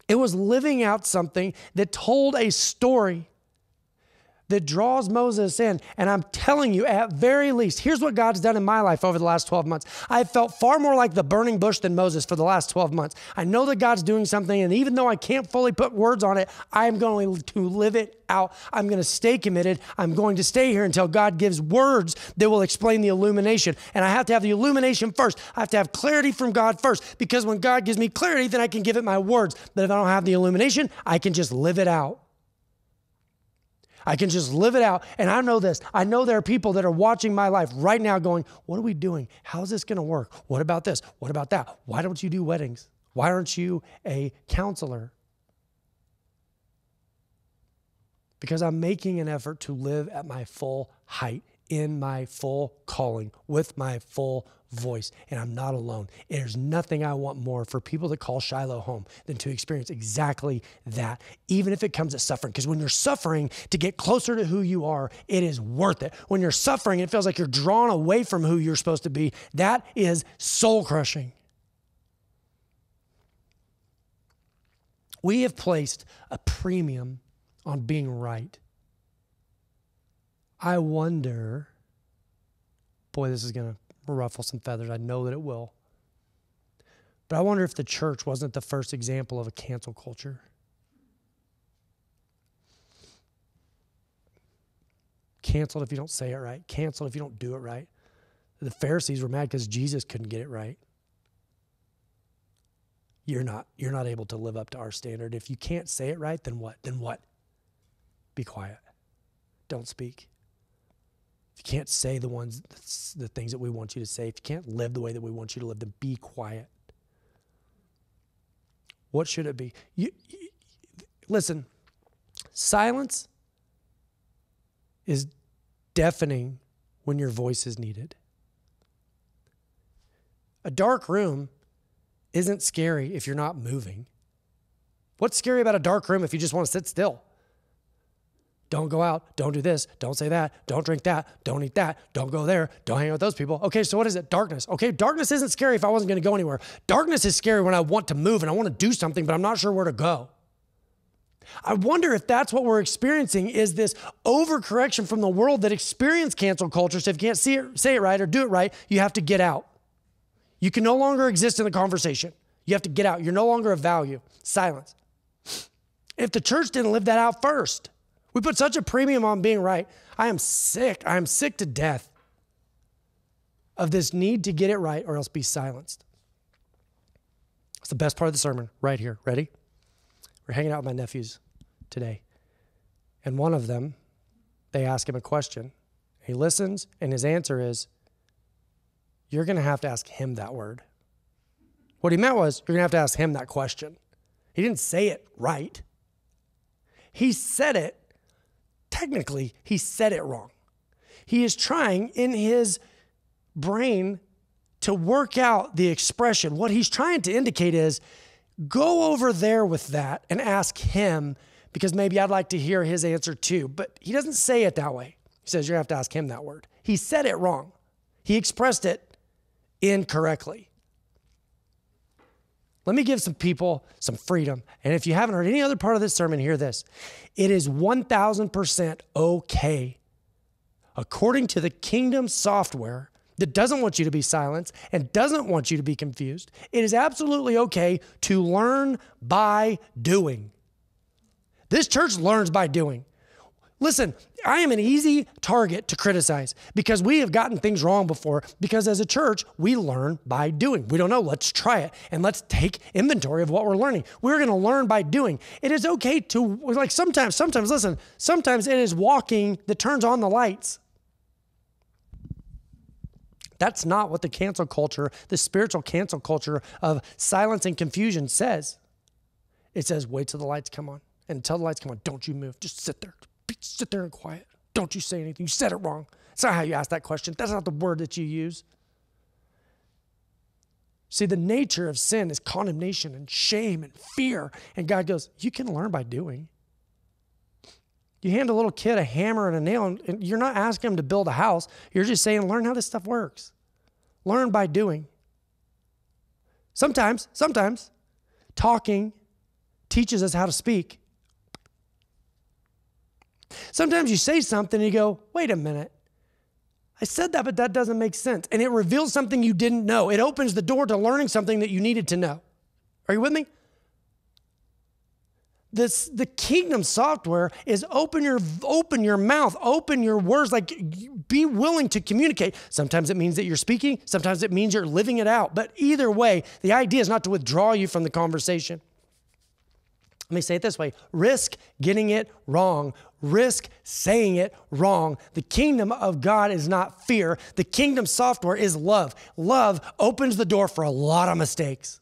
It was living out something that told a story. that draws Moses in. And I'm telling you, at very least, here's what God's done in my life over the last 12 months. I've felt far more like the burning bush than Moses for the last 12 months. I know that God's doing something, and even though I can't fully put words on it, I'm going to live it out. I'm going to stay committed. I'm going to stay here until God gives words that will explain the illumination. And I have to have the illumination first. I have to have clarity from God first, because when God gives me clarity, then I can give it my words. But if I don't have the illumination, I can just live it out. I can just live it out. And I know this. I know there are people that are watching my life right now going, what are we doing? How's this going to work? What about this? What about that? Why don't you do weddings? Why aren't you a counselor? Because I'm making an effort to live at my full height, in my full calling, with my full voice, and I'm not alone. There's nothing I want more for people that call Shiloh home than to experience exactly that, even if it comes at suffering. Because when you're suffering to get closer to who you are, it is worth it. When you're suffering, it feels like you're drawn away from who you're supposed to be. That is soul crushing. We have placed a premium on being right. I wonder, boy, this is going to ruffle some feathers. I know that it will. But I wonder if the church wasn't the first example of a cancel culture. Canceled if you don't say it right. Canceled if you don't do it right. The Pharisees were mad because Jesus couldn't get it right. You're not able to live up to our standard. If you can't say it right, then what? Then what? Be quiet. Don't speak. If you can't say the things that we want you to say, if you can't live the way that we want you to live, then be quiet. What should it be? Listen, silence is deafening when your voice is needed. A dark room isn't scary if you're not moving. What's scary about a dark room if you just want to sit still? Don't go out. Don't do this. Don't say that. Don't drink that. Don't eat that. Don't go there. Don't hang out with those people. Okay, so what is it? Darkness. Okay, darkness isn't scary if I wasn't going to go anywhere. Darkness is scary when I want to move and I want to do something, but I'm not sure where to go. I wonder if that's what we're experiencing, is this overcorrection from the world that experienced cancel culture. So if you can't say it right or do it right, you have to get out. You can no longer exist in the conversation. You have to get out. You're no longer of value. Silence. If the church didn't live that out first, we put such a premium on being right. I am sick. I am sick to death of this need to get it right or else be silenced. It's the best part of the sermon right here. Ready? We're hanging out with my nephews today. And one of them, they ask him a question. He listens, and his answer is, you're going to have to ask him that word. What he meant was, you're going to have to ask him that question. He didn't say it right. He said it. Technically, he said it wrong. He is trying in his brain to work out the expression. What he's trying to indicate is, go over there with that and ask him, because maybe I'd like to hear his answer too. But he doesn't say it that way. He says, you're going to have to ask him that word. He said it wrong. He expressed it incorrectly. Let me give some people some freedom. And if you haven't heard any other part of this sermon, hear this. It is 1,000% okay, according to the kingdom software that doesn't want you to be silenced and doesn't want you to be confused. It is absolutely okay to learn by doing. This church learns by doing. Listen, I am an easy target to criticize because we have gotten things wrong before, because as a church, we learn by doing. We don't know, let's try it and let's take inventory of what we're learning. We're going to learn by doing. It is okay to, like sometimes it is walking that turns on the lights. That's not what the cancel culture, the spiritual cancel culture of silence and confusion says. It says, wait till the lights come on. And until the lights come on, don't you move. Just sit there. Sit there and quiet. Don't you say anything. You said it wrong. That's not how you ask that question. That's not the word that you use. See, the nature of sin is condemnation and shame and fear. And God goes, you can learn by doing. You hand a little kid a hammer and a nail, and you're not asking him to build a house. You're just saying, learn how this stuff works. Learn by doing. Sometimes, talking teaches us how to speak. Sometimes you say something and you go, wait a minute. I said that, but that doesn't make sense. And it reveals something you didn't know. It opens the door to learning something that you needed to know. Are you with me? The kingdom software is open your mouth, open your words, like be willing to communicate. Sometimes it means that you're speaking. Sometimes it means you're living it out. But either way, the idea is not to withdraw you from the conversation. Let me say it this way. Risk getting it wrong. Risk saying it wrong. The kingdom of God is not fear. The kingdom software is love. Love opens the door for a lot of mistakes.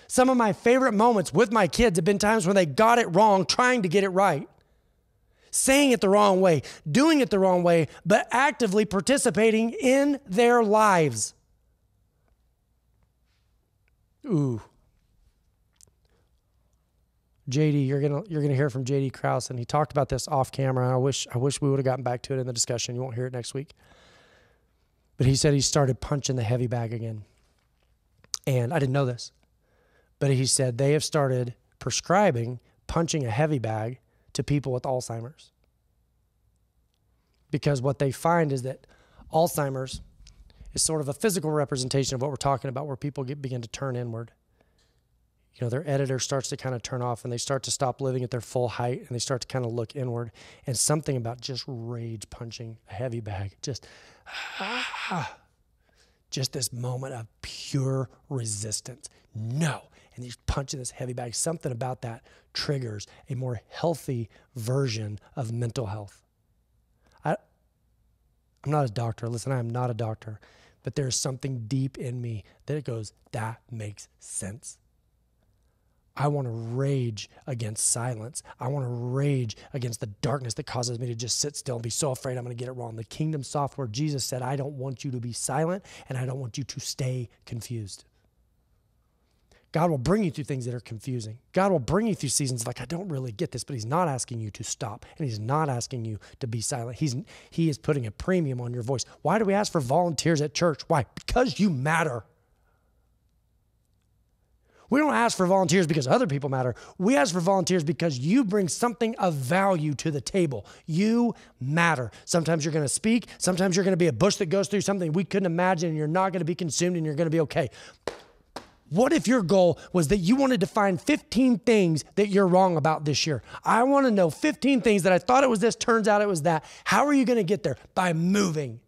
Some of my favorite moments with my kids have been times when they got it wrong, trying to get it right. Saying it the wrong way, doing it the wrong way, but actively participating in their lives. Ooh. JD, you're gonna hear from JD Krause, and he talked about this off camera. And I wish we would have gotten back to it in the discussion. You won't hear it next week. But he said he started punching the heavy bag again. And I didn't know this. But he said they have started prescribing punching a heavy bag to people with Alzheimer's. Because what they find is that Alzheimer's is sort of a physical representation of what we're talking about, where people begin to turn inward. You know, their editor starts to kind of turn off, and they start to stop living at their full height, and they start to kind of look inward. And something about just rage punching a heavy bag, just this moment of pure resistance. No. And he's punching this heavy bag. Something about that triggers a more healthy version of mental health. I'm not a doctor. Listen, I am not a doctor. But there's something deep in me that it goes, that makes sense. I want to rage against silence. I want to rage against the darkness that causes me to just sit still and be so afraid I'm going to get it wrong. The kingdom software, Jesus said, I don't want you to be silent, and I don't want you to stay confused. God will bring you through things that are confusing. God will bring you through seasons like, I don't really get this, but he's not asking you to stop, and he's not asking you to be silent. He is putting a premium on your voice. Why do we ask for volunteers at church? Why? Because you matter. We don't ask for volunteers because other people matter. We ask for volunteers because you bring something of value to the table. You matter. Sometimes you're going to speak. Sometimes you're going to be a bush that goes through something we couldn't imagine, and you're not going to be consumed, and you're going to be okay. What if your goal was that you wanted to find 15 things that you're wrong about this year? I want to know 15 things that I thought it was this, turns out it was that. How are you going to get there? By moving,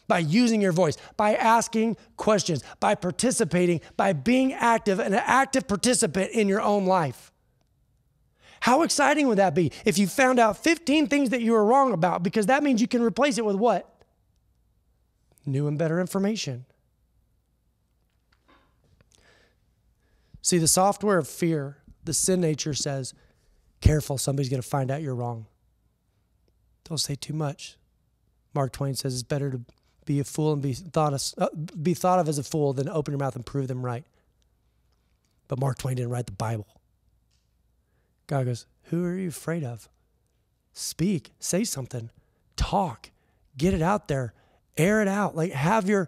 by using your voice, by asking questions, by participating, by being active, an active participant in your own life. How exciting would that be if you found out 15 things that you were wrong about? Because that means you can replace it with what? New and better information. See, the software of fear, the sin nature says, careful, somebody's going to find out you're wrong. Don't say too much. Mark Twain says it's better to be a fool and be thought of as a fool than open your mouth and prove them right. But Mark Twain didn't write the Bible. God goes, who are you afraid of? Speak, say something, talk, get it out there. Air it out. Like have your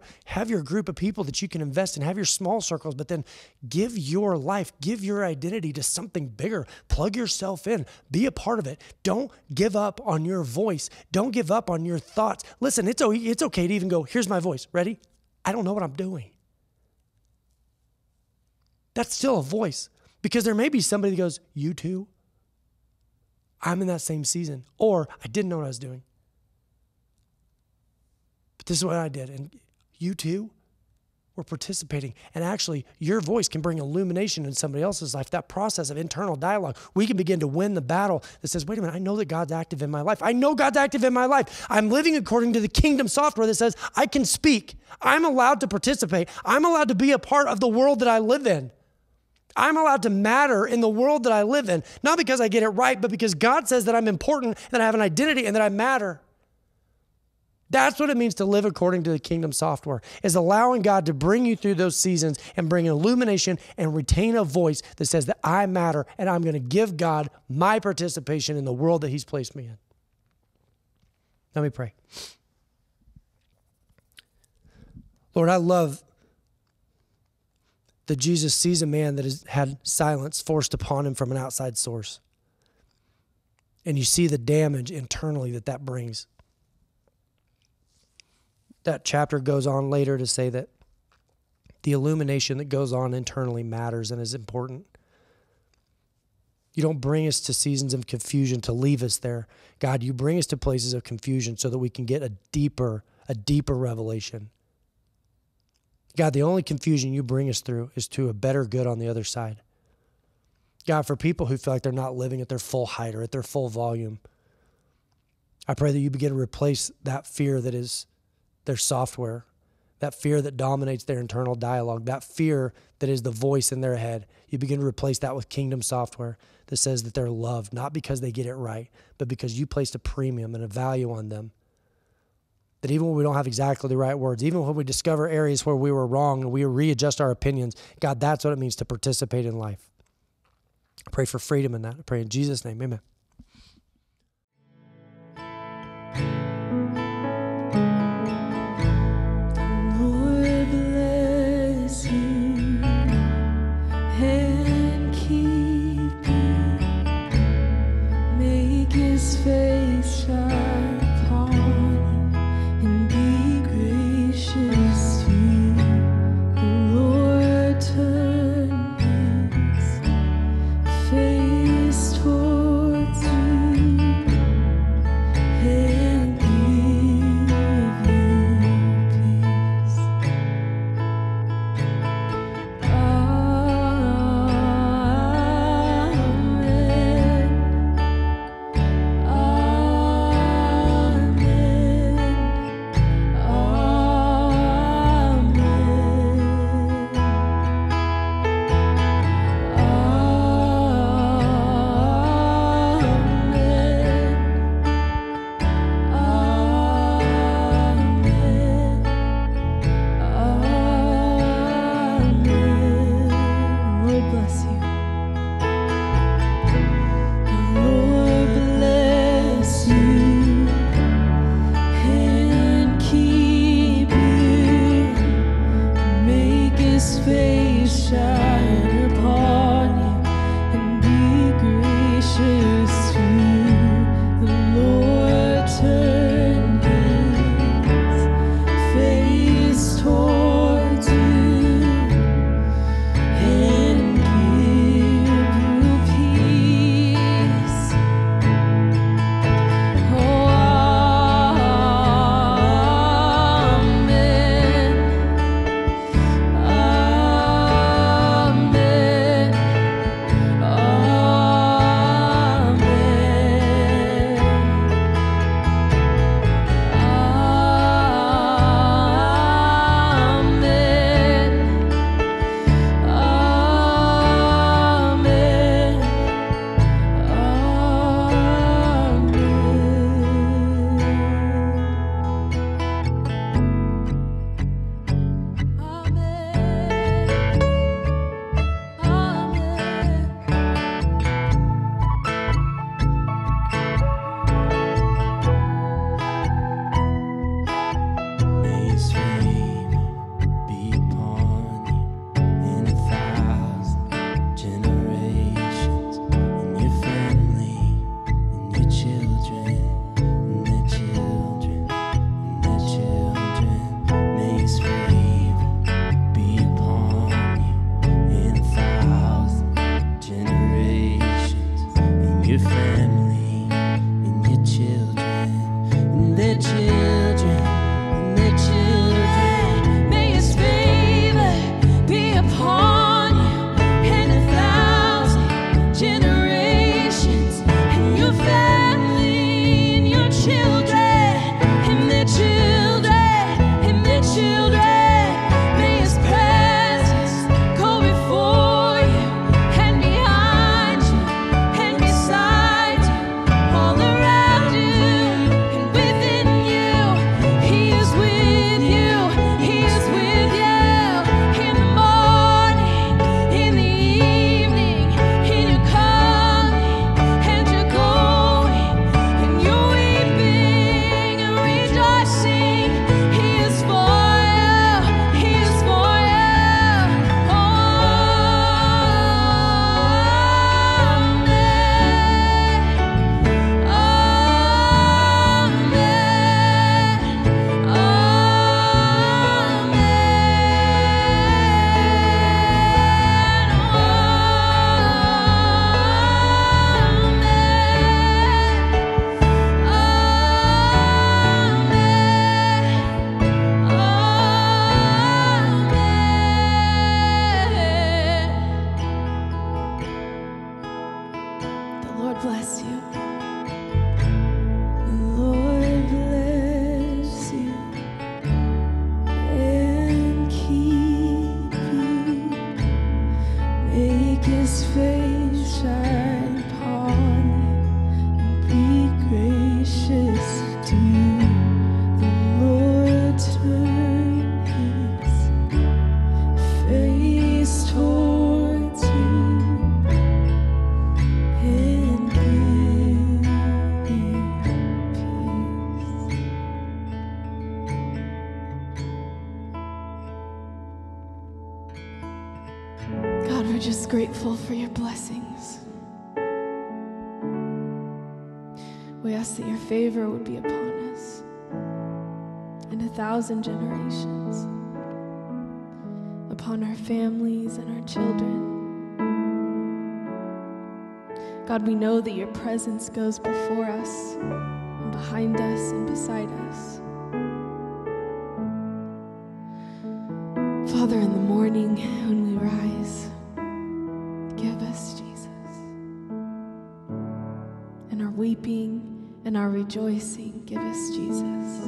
group of people that you can invest in, have your small circles, but then give your life, give your identity to something bigger. Plug yourself in. Be a part of it. Don't give up on your voice. Don't give up on your thoughts. Listen, it's okay to even go, here's my voice. Ready? I don't know what I'm doing. That's still a voice, because there may be somebody that goes, you too? I'm in that same season. Or I didn't know what I was doing. But this is what I did. And you too were participating. And actually, your voice can bring illumination in somebody else's life. That process of internal dialogue, we can begin to win the battle that says, wait a minute, I know that God's active in my life. I know God's active in my life. I'm living according to the kingdom software that says I can speak. I'm allowed to participate. I'm allowed to be a part of the world that I live in. I'm allowed to matter in the world that I live in, not because I get it right, but because God says that I'm important, that I have an identity, and that I matter. That's what it means to live according to the kingdom software, is allowing God to bring you through those seasons and bring illumination and retain a voice that says that I matter, and I'm going to give God my participation in the world that he's placed me in. Let me pray. Lord, I love that Jesus sees a man that has had silence forced upon him from an outside source. And you see the damage internally that brings. That chapter goes on later to say that the illumination that goes on internally matters and is important. You don't bring us to seasons of confusion to leave us there. God, you bring us to places of confusion so that we can get a deeper revelation. God, the only confusion you bring us through is to a better good on the other side. God, for people who feel like they're not living at their full height or at their full volume, I pray that you begin to replace that fear that is their software, that fear that dominates their internal dialogue, that fear that is the voice in their head. You begin to replace that with kingdom software that says that they're loved, not because they get it right, but because you placed a premium and a value on them. That even when we don't have exactly the right words, even when we discover areas where we were wrong and we readjust our opinions, God, that's what it means to participate in life. I pray for freedom in that. I pray in Jesus' name, amen. Lord bless you and keep you. Make his face shine upon you and be gracious to you. The Lord turn his face towards you and give you peace. Amen. grateful for your blessings. We ask that your favor would be upon us and 1,000 generations, upon our families and our children. God, we know that your presence goes before us and behind us and beside us. Father, in the morning when we rise, give us Jesus. In our weeping and our rejoicing, give us Jesus.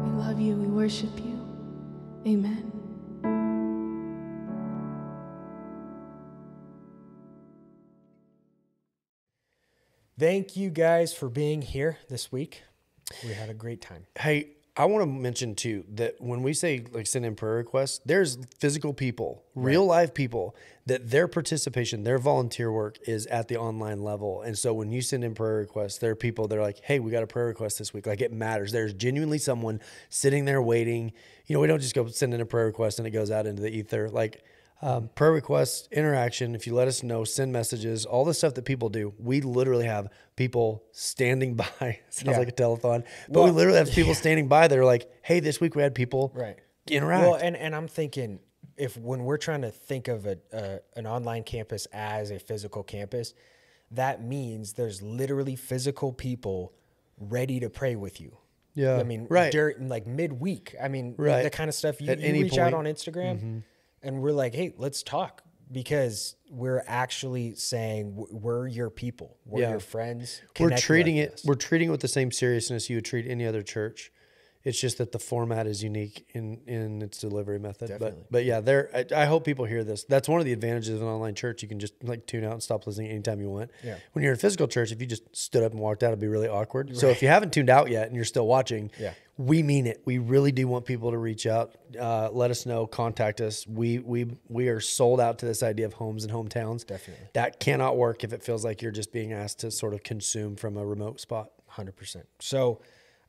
We love you, we worship you. Amen. Thank you guys for being here this week. We had a great time. Hey, I want to mention too that when we say like send in prayer requests, there's physical people, real life people that their participation, their volunteer work is at the online level. And so when you send in prayer requests, there are people that are like, hey, we got a prayer request this week. Like it matters. There's genuinely someone sitting there waiting. You know, we don't just go send in a prayer request and it goes out into the ether. Like prayer requests, interaction, if you let us know, send messages, all the stuff that people do. We literally have people standing by. Sounds like a telethon. But we literally have people standing by that are like, hey, this week we had people interact. Well, and I'm thinking when we're trying to think of an online campus as a physical campus, that means there's literally physical people ready to pray with you. Yeah. I mean, during like midweek. I mean, the kind of stuff you reach out on Instagram and we're like, hey, let's talk, because we're actually saying we're your people. We're your friends. We're treating it with the same seriousness you would treat any other church. It's just that the format is unique in its delivery method. Definitely. But yeah, I hope people hear this. That's one of the advantages of an online church. You can just like tune out and stop listening anytime you want. Yeah. When you're in a physical church, if you just stood up and walked out, it'd be really awkward. Right. So if you haven't tuned out yet and you're still watching, we mean it. We really do want people to reach out. Let us know. Contact us. We are sold out to this idea of homes and hometowns. Definitely. That cannot work if it feels like you're just being asked to sort of consume from a remote spot. 100%. So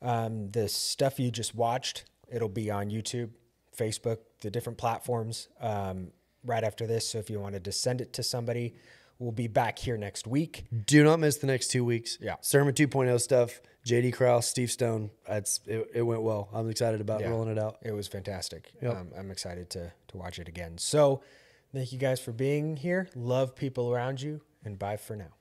the stuff you just watched, it'll be on YouTube, Facebook, the different platforms right after this. So if you wanted to send it to somebody, we'll be back here next week. Do not miss the next 2 weeks. Yeah. Sermon 2.0 stuff. JD Krause, Steve Stone. It went well. I'm excited about rolling it out. It was fantastic. Yep. I'm excited to watch it again. So thank you guys for being here. Love people around you, and bye for now.